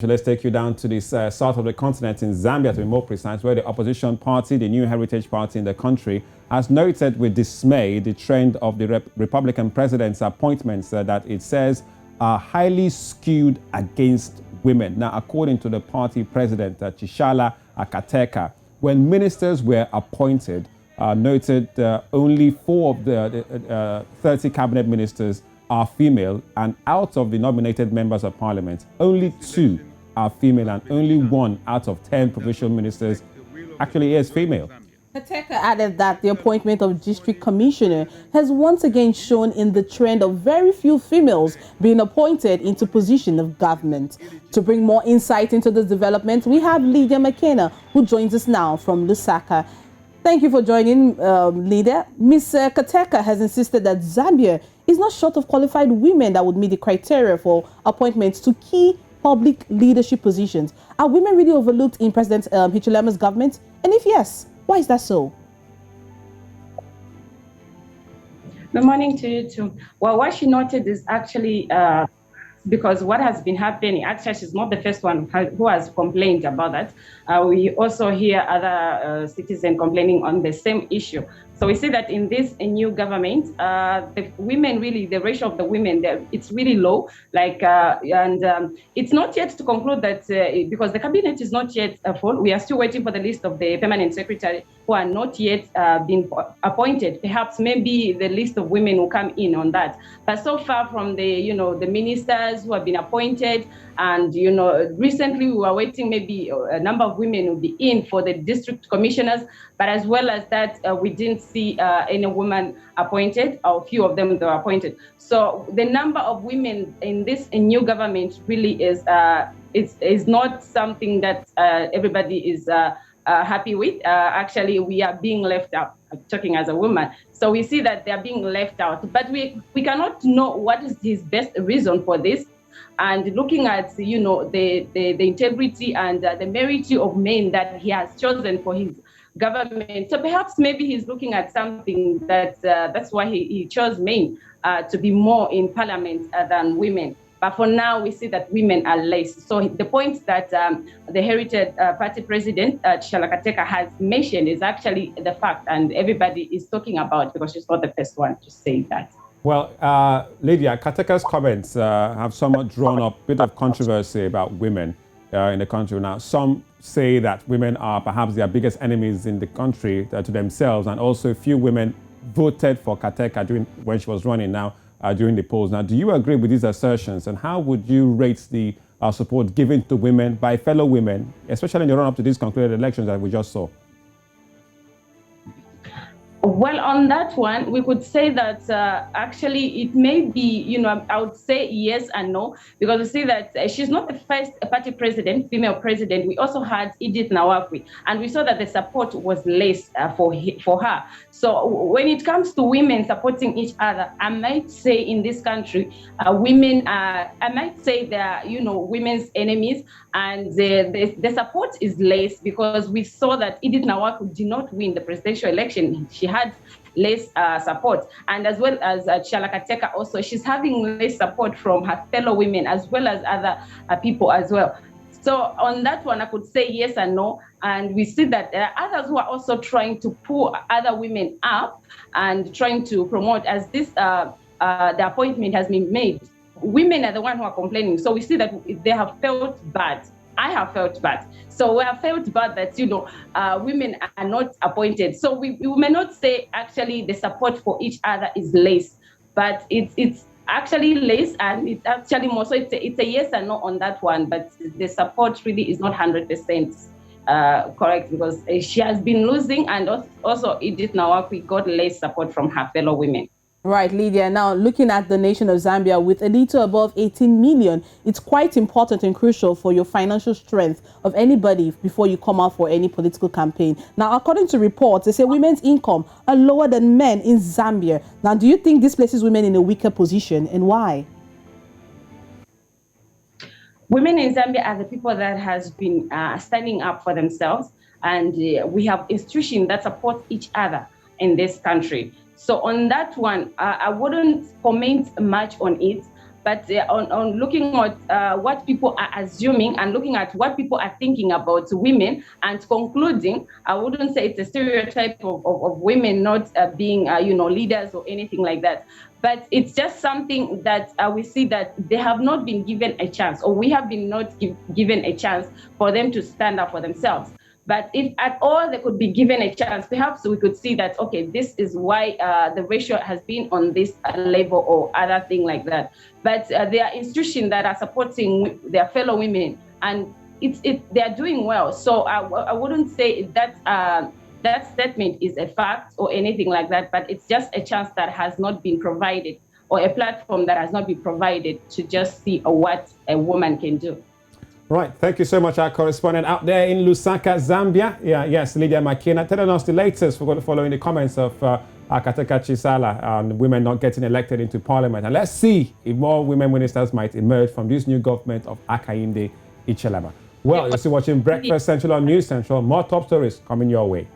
Let's take you down to the south of the continent in Zambia, to be more precise, where the opposition party, the New Heritage Party in the country, has noted with dismay the trend of the Republican president's appointments that it says are highly skewed against women. Now, according to the party president, Chishala Akateka, when ministers were appointed, noted only 4 of the 30 cabinet ministers are female, and out of the nominated members of parliament, only 2 are female, and only 1 out of 10 provincial ministers actually is female. Kateka added that the appointment of district commissioner has once again shown in the trend of very few females being appointed into position of government. To bring more insight into this development, we have Lydia McKenna, who joins us now from Lusaka. Thank you for joining, Lydia. Ms. Kateka has insisted that Zambia is not short of qualified women that would meet the criteria for appointments to key public leadership positions. Are women really overlooked in President Hichilema's government? And if yes, why is that so? Good morning to you too. Well, what she noted is actually because what has been happening, actually she's not the first one who has complained about that. We also hear other citizens complaining on the same issue. So we see that in this new government, the women really, the ratio of the women, it's really low. It's not yet to conclude that because the cabinet is not yet full. We are still waiting for the list of the permanent secretary who are not yet been appointed. Perhaps maybe the list of women will come in on that. But so far from the the ministers who have been appointed, and recently we were waiting maybe a number of women will be in for the district commissioners, but as well as that we didn't see any woman appointed, or few of them that were appointed. So the number of women in this new government really is not something that everybody is happy with. Actually, we are being left out. I'm talking as a woman. So we see that they are being left out, but we cannot know what is his best reason for this. And looking at the integrity and the merit of men that he has chosen for his government, so perhaps maybe he's looking at something that's why he chose men to be more in parliament than women. But for now, we see that women are less. So the point that the Heritage Party president, Chishala Akateka, has mentioned is actually the fact, and everybody is talking about it because she's not the first one to say that. Well, Lydia, Kateka's comments have somewhat drawn up a bit of controversy about women in the country. Now, some say that women are perhaps their biggest enemies in the country to themselves, and also few women voted for Kateka when she was running now during the polls. Now, do you agree with these assertions, and how would you rate the support given to women by fellow women, especially in the run-up to these concluded elections that we just saw? Well, on that one, we could say that actually it may be, I would say yes and no, because we see that she's not the first party president, female president. We also had Edith Nawakwi, and we saw that the support was less for her. So when it comes to women supporting each other, I might say in this country, women are, I might say they're, women's enemies, and the support is less because we saw that Edith Nawakwi did not win the presidential election. She had less support, and as well as Chishala Akateka also, she's having less support from her fellow women as well as other people as well. So on that one, I could say yes and no, and we see that there are others who are also trying to pull other women up and trying to promote as this the appointment has been made. Women are the ones who are complaining, so we see that they have felt bad. I have felt bad. So we have felt bad that, women are not appointed. So we may not say actually the support for each other is less, but it's actually less, and it's actually more. So it's a yes and no on that one, but the support really is not 100% correct, because she has been losing, and also Edith Nawakwi got less support from her fellow women. Right, Lydia. Now, looking at the nation of Zambia with a little above 18 million, it's quite important and crucial for your financial strength of anybody before you come out for any political campaign. Now, according to reports, they say women's income are lower than men in Zambia. Now, do you think this places women in a weaker position, and why? Women in Zambia are the people that has been standing up for themselves, and we have institutions that support each other in this country. So on that one, I wouldn't comment much on it. But on looking at what people are assuming and looking at what people are thinking about women and concluding, I wouldn't say it's a stereotype of women not being, leaders or anything like that. But it's just something that we see that they have not been given a chance, or we have been not given a chance for them to stand up for themselves. But if at all they could be given a chance, perhaps we could see that, okay, this is why the ratio has been on this level or other thing like that. But there are institutions that are supporting their fellow women, and they are doing well. So I wouldn't say that that statement is a fact or anything like that, but it's just a chance that has not been provided, or a platform that has not been provided to just see what a woman can do. Right, thank you so much, our correspondent out there in Lusaka, Zambia. Yes, Lydia McKenna, telling us the latest following the comments of Akateka Chisala on women not getting elected into parliament. And let's see if more women ministers might emerge from this new government of Hakainde Hichilema. Well, you're still watching Breakfast Central on News Central. More top stories coming your way.